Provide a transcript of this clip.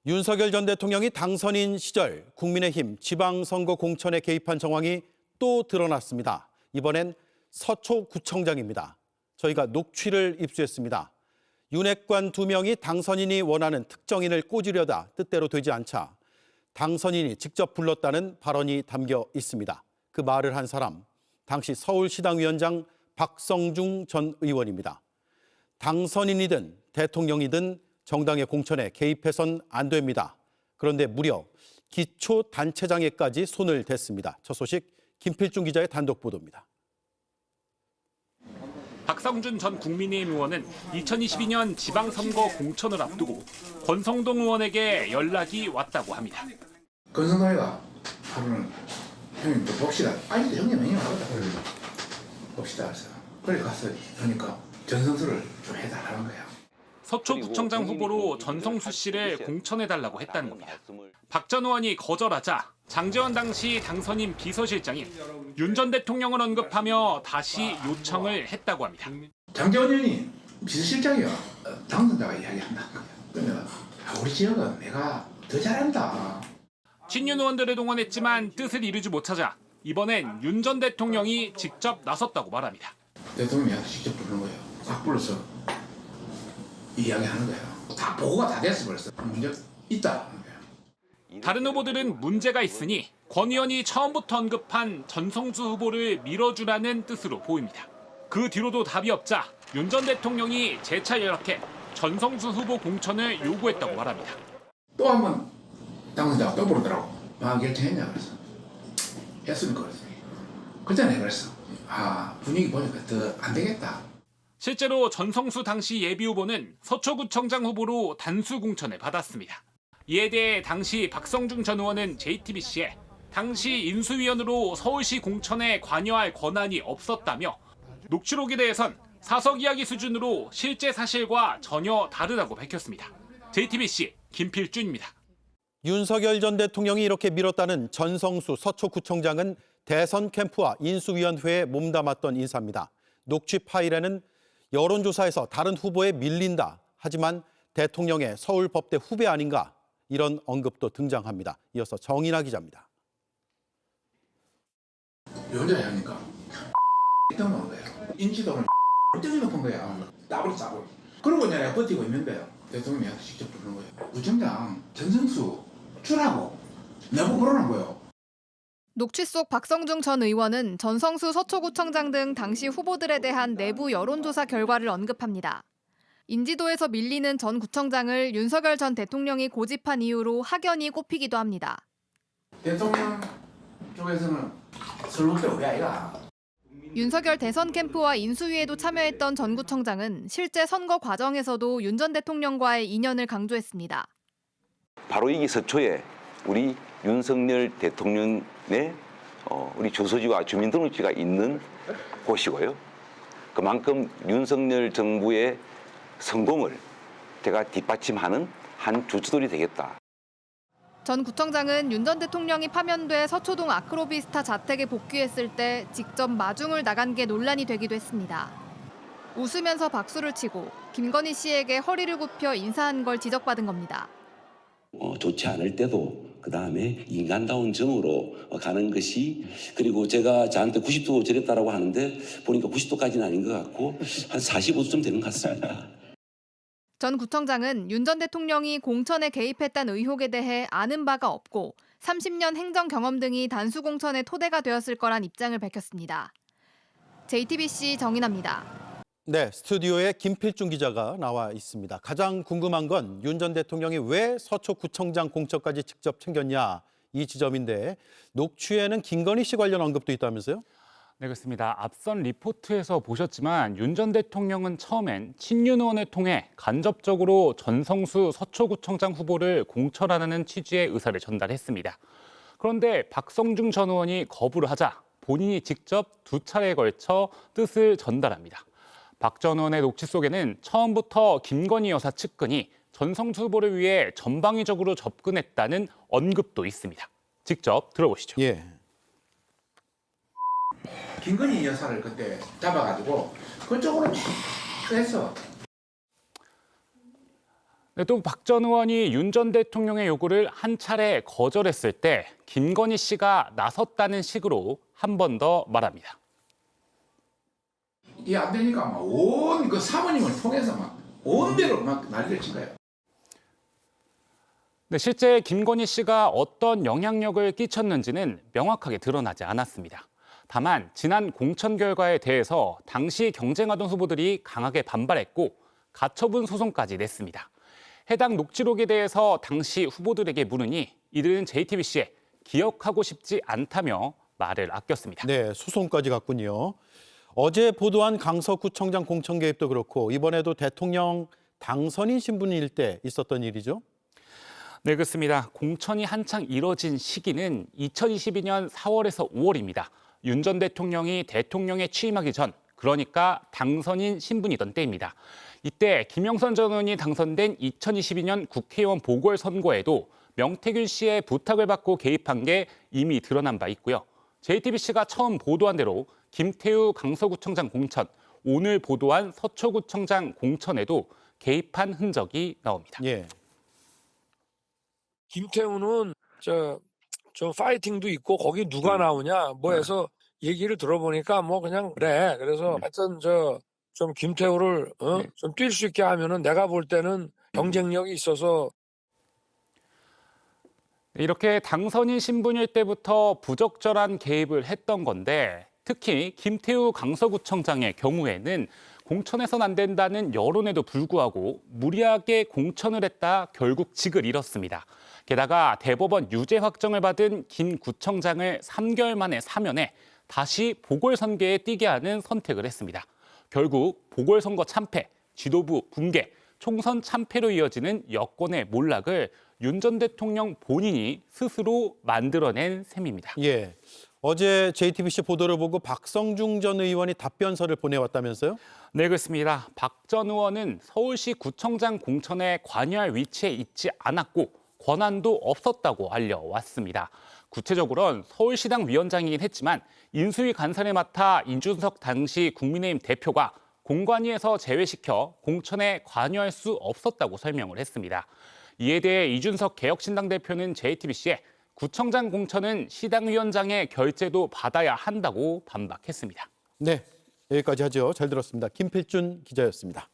윤석열 전 대통령이 당선인 시절 국민의힘 지방선거 공천에 개입한 정황이 또 드러났습니다. 이번엔 서초구청장입니다. 저희가 녹취를 입수했습니다. 윤핵관 2명이 당선인이 원하는 특정인을 꽂으려다 뜻대로 되지 않자 당선인이 직접 불렀다는 발언이 담겨 있습니다. 그 말을 한 사람, 당시 서울시당위원장 박성중 전 의원입니다. 당선인이든 대통령이든 정당의 공천에 개입해선 안 됩니다. 그런데 무려 기초단체장에까지 손을 댔습니다. 저 소식 김필중 기자의 단독 보도입니다. 박성준 전 국민의힘 의원은 2022년 지방선거 공천을 앞두고 권성동 의원에게 연락이 왔다고 합니다. 권성동이가 하루는 형님 또 봅시다. 아직도 형님 하거든. 봅시다 그래서. 그래 가서 하니까 전성수를 좀 해달라는 거야. 서초구청장 후보로 전성수 씨를 공천해달라고 했다는 겁니다. 박 전 의원이 거절하자 장제원 당시 당선인 비서실장이 윤 전 대통령을 언급하며 다시 요청을 했다고 합니다. 장제원 의원이 비서실장이요. 당선자가 이야기한다는 거야. 그러면 우리 지역은 내가 더 잘한다. 친윤 의원들을 동원했지만 뜻을 이루지 못하자 이번엔 윤 전 대통령이 직접 나섰다고 말합니다. 대통령이 직접 부르는 거예요. 딱 불러서 이야기하는 거예요. 다 보고가 다 됐어 벌써. 문제 있다. 다른 후보들은 문제가 있으니 권 의원이 처음부터 언급한 전성수 후보를 밀어주라는 뜻으로 보입니다. 그 뒤로도 답이 없자 윤 전 대통령이 재차 연락해 전성수 후보 공천을 요구했다고 말합니다. 또 한 번 당선자가 또 부르더라고. 결정했냐 그래서. 했으니까 그랬어. 그때는 그랬어. 분위기 보니까 더 안 되겠다. 실제로 전성수 당시 예비후보는 서초구청장 후보로 단수 공천을 받았습니다. 이에 대해 당시 박성중 전 의원은 JTBC에 당시 인수위원으로 서울시 공천에 관여할 권한이 없었다며 녹취록에 대해선 사석 이야기 수준으로 실제 사실과 전혀 다르다고 밝혔습니다. JTBC 김필준입니다. 윤석열 전 대통령이 이렇게 밀었다는 전성수 서초구청장은 대선 캠프와 인수위원회에 몸담았던 인사입니다. 녹취 파일에는 여론조사에서 다른 후보에 밀린다. 하지만 대통령의 서울법대 후배 아닌가 이런 언급도 등장합니다. 이어서 정인아 기자입니다. 여자 하니까 X던 거예요. 인지도는 X등이 높은 거야. 따블. 그러고 내가 버티고 있는데요. 대통령이 직접 부르는 거예요. 구청장 전성수 주라고 내보고 그러는 거예요. 녹취 속 박성중 전 의원은 전성수 서초구청장 등 당시 후보들에 대한 내부 여론조사 결과를 언급합니다. 인지도에서 밀리는 전 구청장을 윤석열 전 대통령이 고집한 이유로 확연히 꼽히기도 합니다. 대통령 쪽에서는 설국대 우리 아이가. 윤석열 대선 캠프와 인수위에도 참여했던 전 구청장은 실제 선거 과정에서도 윤 전 대통령과의 인연을 강조했습니다. 바로 여기 서초에 우리 윤석열 대통령의 우리 주소지와 주민등록지가 있는 곳이고요. 그만큼 윤석열 정부의 성공을 제가 뒷받침하는 한 주춧돌이 되겠다. 전 구청장은 윤 전 대통령이 파면돼 서초동 아크로비스타 자택에 복귀했을 때 직접 마중을 나간 게 논란이 되기도 했습니다. 웃으면서 박수를 치고 김건희 씨에게 허리를 굽혀 인사한 걸 지적받은 겁니다. 좋지 않을 때도 그다음에 인간다운 정으로 가는 것이, 그리고 제가 저한테 90도 저랬다라고 하는데 보니까 90도까지는 아닌 것 같고 한 45도쯤 되는 것 같습니다. 전 구청장은 윤 전 대통령이 공천에 개입했다는 의혹에 대해 아는 바가 없고 30년 행정 경험 등이 단수 공천의 토대가 되었을 거란 입장을 밝혔습니다. JTBC 정인아입니다. 네, 스튜디오에 김필중 기자가 나와 있습니다. 가장 궁금한 건 윤 전 대통령이 왜 서초구청장 공천까지 직접 챙겼냐 이 지점인데 녹취에는 김건희 씨 관련 언급도 있다면서요? 네, 그렇습니다. 앞선 리포트에서 보셨지만 윤 전 대통령은 처음엔 친윤 의원을 통해 간접적으로 전성수 서초구청장 후보를 공천하라는 취지의 의사를 전달했습니다. 그런데 박성중 전 의원이 거부를 하자 본인이 직접 2차례에 걸쳐 뜻을 전달합니다. 박 전 의원의 녹취 속에는 처음부터 김건희 여사 측근이 전성수 후보를 위해 전방위적으로 접근했다는 언급도 있습니다. 직접 들어보시죠. 예. 김건희 여사를 그때 잡아가지고 그쪽으로 막 했어. 네, 또 박 전 의원이 윤 전 대통령의 요구를 한 차례 거절했을 때 김건희 씨가 나섰다는 식으로 한 번 더 말합니다. 이게 안 되니까 막 온 그 사모님을 통해서 막 온 대로 막 난리를 친 거예요. 네, 실제 김건희 씨가 어떤 영향력을 끼쳤는지는 명확하게 드러나지 않았습니다. 다만 지난 공천 결과에 대해서 당시 경쟁하던 후보들이 강하게 반발했고 가처분 소송까지 냈습니다. 해당 녹취록에 대해서 당시 후보들에게 물으니 이들은 JTBC에 기억하고 싶지 않다며 말을 아꼈습니다. 네, 소송까지 갔군요. 어제 보도한 강서구청장 공천 개입도 그렇고 이번에도 대통령 당선인 신분일 때 있었던 일이죠. 네, 그렇습니다. 공천이 한창 이뤄진 시기는 2022년 4월에서 5월입니다. 윤 전 대통령이 대통령에 취임하기 전, 그러니까 당선인 신분이던 때입니다. 이때 김영선 전 의원이 당선된 2022년 국회의원 보궐선거에도 명태균 씨의 부탁을 받고 개입한 게 이미 드러난 바 있고요. JTBC가 처음 보도한 대로 김태우 강서구청장 공천, 오늘 보도한 서초구청장 공천에도 개입한 흔적이 나옵니다. 예. 김태우는 저 파이팅도 있고 거기 누가 나오냐 뭐 해서 얘기를 들어보니까 뭐 그냥 그래. 그래서 하여튼 좀 김태우를 좀 뛸 수 있게 하면은 내가 볼 때는 경쟁력이 있어서. 이렇게 당선인 신분일 때부터 부적절한 개입을 했던 건데 특히 김태우 강서구청장의 경우에는 공천해선 안 된다는 여론에도 불구하고 무리하게 공천을 했다 결국 직을 잃었습니다. 게다가 대법원 유죄 확정을 받은 김 구청장을 3개월 만에 사면해 다시 보궐선거에 뛰게 하는 선택을 했습니다. 결국 보궐선거 참패, 지도부 붕괴, 총선 참패로 이어지는 여권의 몰락을 윤 전 대통령 본인이 스스로 만들어낸 셈입니다. 예. 어제 JTBC 보도를 보고 박성중 전 의원이 답변서를 보내왔다면서요? 네, 그렇습니다. 박 전 의원은 서울시 구청장 공천에 관여할 위치에 있지 않았고 권한도 없었다고 알려왔습니다. 구체적으로는 서울시당 위원장이긴 했지만 인수위 간사를 맡아 이준석 당시 국민의힘 대표가 공관위에서 제외시켜 공천에 관여할 수 없었다고 설명을 했습니다. 이에 대해 이준석 개혁신당 대표는 JTBC에 구청장 공천은 시당위원장의 결재도 받아야 한다고 반박했습니다. 네, 여기까지 하죠. 잘 들었습니다. 김필준 기자였습니다.